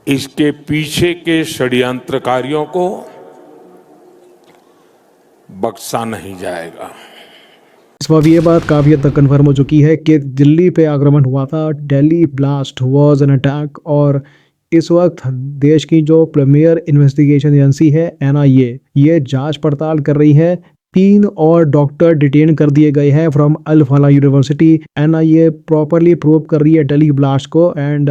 इसके पीछे के षड्यंत्रकारियों को बख्शा नहीं जाएगा। इस बार ये बात काफ़ी हद तक कन्फर्म हो चुकी है कि दिल्ली पे आक्रमण हुआ था, Delhi blast was an attack. और इस वक्त देश की जो प्रीमियर इन्वेस्टिगेशन एजेंसी है एनआईए, ये जांच पड़ताल कर रही है। 3 और डॉक्टर डिटेन कर दिए गए हैं फ्रॉम अल फला यूनिवर्सिटी। एनआईए प्रॉपरली प्रूव कर रही है दिल्ली ब्लास्ट को। एंड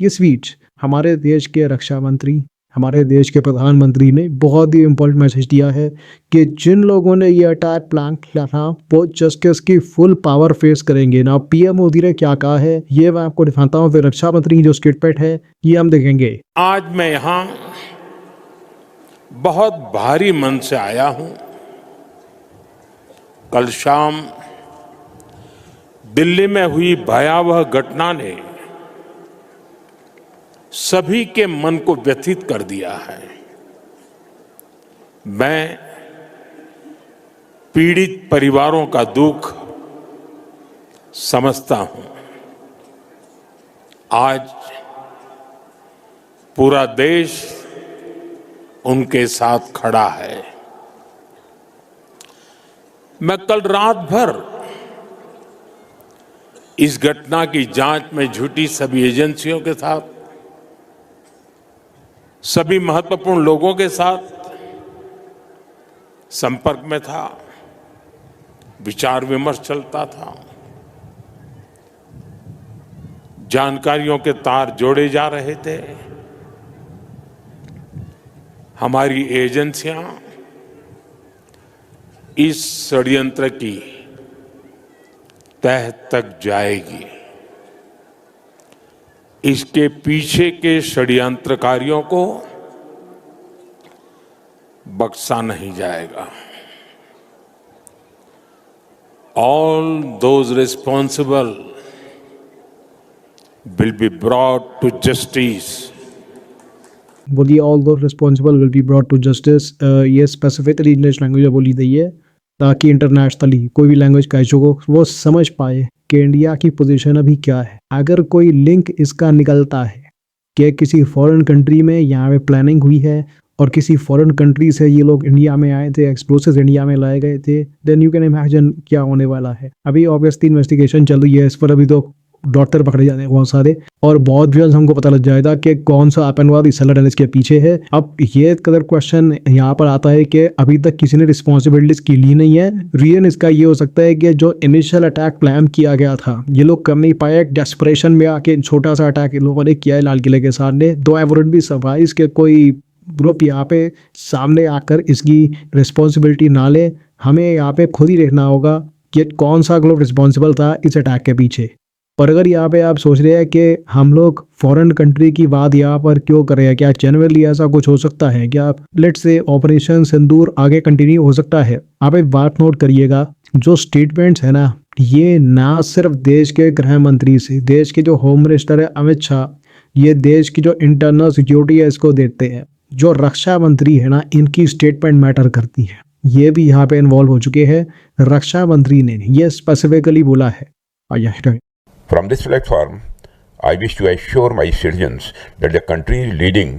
इस बीच हमारे देश के रक्षा मंत्री, हमारे देश के प्रधानमंत्री ने बहुत ही इम्पोर्टेंट मैसेज दिया है कि जिन लोगों ने ये अटैक प्लान किया था वो जस्टिस की फुल पावर फेस करेंगे ना। पीएम मोदी ने क्या कहा है ये मैं आपको दिखाता हूँ। फिर रक्षा मंत्री की जो स्टेटमेंट है ये हम देखेंगे। आज मैं यहाँ बहुत भारी मन से आया हूँ। कल शाम दिल्ली में हुई भयावह घटना ने सभी के मन को व्यथित कर दिया है। मैं पीड़ित परिवारों का दुख समझता हूं। आज पूरा देश उनके साथ खड़ा है। मैं कल रात भर इस घटना की जांच में जुटी सभी एजेंसियों के साथ, सभी महत्वपूर्ण लोगों के साथ संपर्क में था, विचार विमर्श चलता था, जानकारियों के तार जोड़े जा रहे थे। हमारी एजेंसियां इस षड्यंत्र की तह तक जाएगी। इसके पीछे के षड्यंत्रकारियों को बख्शा नहीं जाएगा। All those responsible will be brought to justice. बोलिए all those responsible will be brought to justice. ये स्पेसिफिकली इंग्लिश लैंग्वेज में बोली गई है ताकि इंटरनेशनली कोई भी लैंग्वेज का इशू हो वो समझ पाए कि इंडिया की पोजीशन अभी क्या है। अगर कोई लिंक इसका निकलता है कि किसी फॉरेन कंट्री में यहाँ पे प्लानिंग हुई है और किसी फॉरेन कंट्री से ये लोग इंडिया में आए थे, एक्सप्लोसिव इंडिया में लाए गए थे, देन यू कैन इमेजिन क्या होने वाला है। अभी ऑब्वियसली इन्वेस्टिगेशन चल रही है इस पर। अभी तो डॉक्टर पकड़े जाने हैं बहुत सारे और बहुत जल्द हमको पता लग जाएगा कि कौन सा आतंकवाद इस इसके पीछे है। अब ये कदर क्वेश्चन यहाँ पर आता है कि अभी तक किसी ने रिस्पॉन्सिबिलिटीज की ली नहीं है। रीजन इसका ये हो सकता है कि जो इनिशियल अटैक प्लान किया गया था ये लोग कर नहीं पाए। डेस्परेशन में आके छोटा सा अटैक इन लोगों ने किया है लाल किले के सामने। दो आई वुडंट बी सरप्राइज्ड कि कोई ग्रुप यहाँ पे सामने आकर इसकी रिस्पॉन्सिबिलिटी ना ले। हमें यहाँ पे खुद ही देखना होगा कि कौन सा ग्रुप रिस्पॉन्सिबल था इस अटैक के पीछे। और अगर यहाँ पे आप सोच रहे हैं कि हम लोग फॉरेन कंट्री की बात यहाँ पर क्यों कर रहे हैं, क्या जनरली ऐसा कुछ हो सकता है? क्या लेट्स से ऑपरेशन सिंदूर आगे कंटिन्यू हो सकता है? आप एक बात नोट करिएगा, जो स्टेटमेंट्स है ना ये ना सिर्फ देश के गृह मंत्री से, देश के जो होम मिनिस्टर है अमित शाह, ये देश की जो इंटरनल सिक्योरिटी है इसको देते हैं। जो रक्षा मंत्री है ना इनकी स्टेटमेंट मैटर करती है। ये भी यहाँ पे इन्वॉल्व हो चुके हैं। रक्षा मंत्री ने ये स्पेसिफिकली बोला है। From this platform, I wish to assure my citizens that the country's leading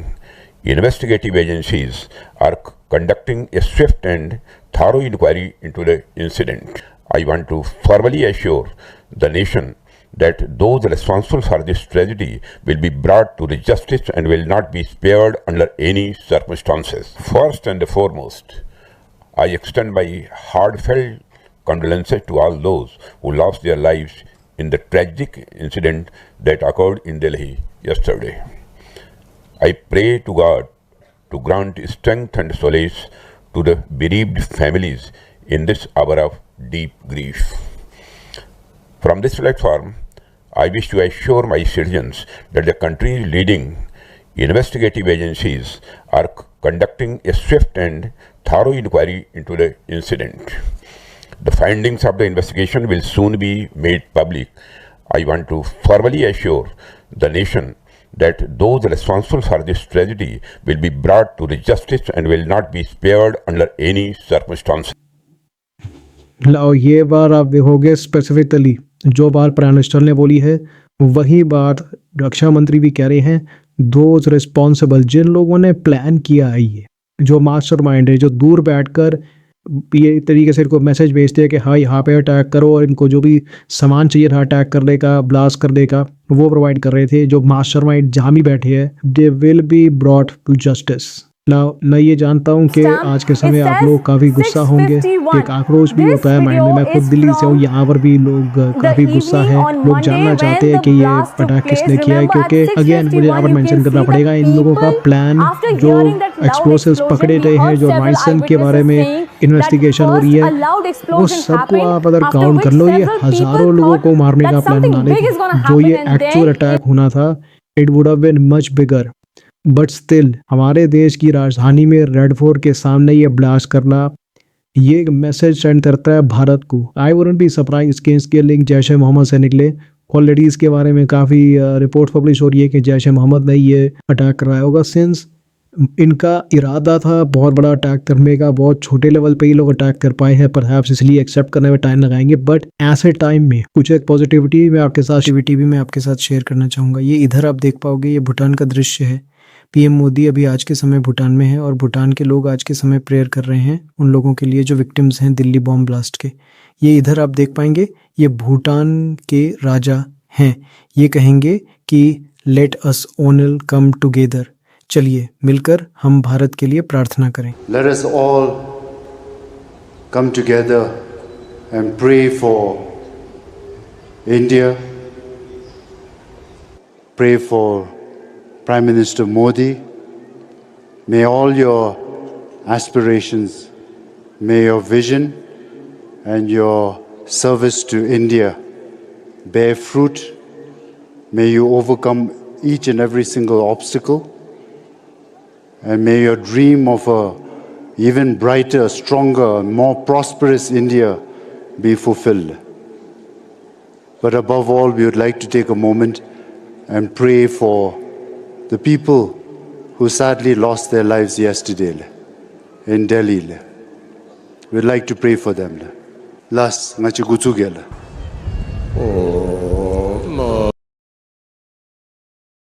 investigative agencies are conducting a swift and thorough inquiry into the incident. I want to formally assure the nation that those responsible for this tragedy will be brought to the justice and will not be spared under any circumstances. First and foremost, I extend my heartfelt condolences to all those who lost their lives in the tragic incident that occurred in Delhi yesterday. I pray to God to grant strength and solace to the bereaved families in this hour of deep grief. From this platform, I wish to assure my citizens that the country's leading investigative agencies are conducting a swift and thorough inquiry into the incident. The findings of the investigation will soon be made public. I want to formally assure the nation that those responsible for this tragedy will be brought to the justice and will not be spared under any circumstances. लाओ ये बात आप देखोगे specifically जो बात prime minister ने बोली है वही बात रक्षा मंत्री भी कह रहे हैं। दोज रिस्पॉन्सिबल, जिन लोगों ने प्लान किया है, ये जो मास्टरमाइंड है, जो दूर बैठकर ये तरीके से इनको मैसेज भेजते हैं कि हाँ यहाँ पे अटैक करो, और इनको जो भी सामान चाहिए था अटैक करने का, ब्लास्ट करने का, वो प्रोवाइड कर रहे थे, जो मास्टरमाइंड जहाँ भी बैठे हैं, they will be brought to justice. मैं ये जानता हूँ कि आज के समय आप लोग काफ़ी गुस्सा होंगे, एक आक्रोश भी होता है माइंड में। मैं खुद दिल्ली से हूँ, यहाँ पर भी लोग काफ़ी गुस्सा है, लोग जानना चाहते हैं कि ये अटैक किसने किया है, क्योंकि अगेन मुझे यहाँ पर मेंशन करना पड़ेगा, इन लोगों का प्लान, जो एक्सप्लोसिव्स पकड़े गए हैं, जो राइसन के बारे में इन्वेस्टिगेशन हो रही है, वो सबको आप अगर काउंट कर लो, ये हज़ारों लोगों को मारने का प्लान बना रहे थे। जो ये एक्चुअल अटैक होना था, it would have been much bigger, but still हमारे देश की राजधानी में रेड फोर्ट के सामने ये ब्लास्ट करना, ये मैसेज सेंड करता है भारत को। आई वुडंट बी सरप्राइज कि इसके लिंक जैश ए मोहम्मद से निकले। ऑलरेडी इसके बारे में काफ़ी रिपोर्ट पब्लिश हो रही है कि जैश ए मोहम्मद ने ये अटैक करवाया होगा, सिंस इनका इरादा था बहुत बड़ा अटैक करने का। बहुत छोटे लेवल पे ही लोग अटैक कर पाए हैं, परहैप्स इसलिए एक्सेप्ट करने में टाइम लगाएंगे, बट ऐसे टाइम में कुछ एक पॉजिटिविटी मैं आपके साथ शेयर करना चाहूँगा। ये इधर आप देख पाओगे, ये भूटान का दृश्य है। पीएम मोदी अभी आज के समय भूटान में है, और भूटान के लोग आज के समय प्रेयर कर रहे हैं उन लोगों के लिए जो विक्टिम्स हैं दिल्ली बॉम्ब ब्लास्ट के। ये इधर आप देख पाएंगे, ये भूटान के राजा हैं। ये कहेंगे कि लेट अस ओनल कम टुगेदर, चलिए मिलकर हम भारत के लिए प्रार्थना करें। Let us all come together and pray for India, pray for Prime Minister Modi. May all your aspirations, may your vision and your service to India bear fruit. May you overcome each and every single obstacle. And may your dream of a even brighter, stronger, more prosperous India be fulfilled. But above all, we would like to take a moment and pray for the people who sadly lost their lives yesterday in Delhi. We'd like to pray for them. Las ngachigutugela.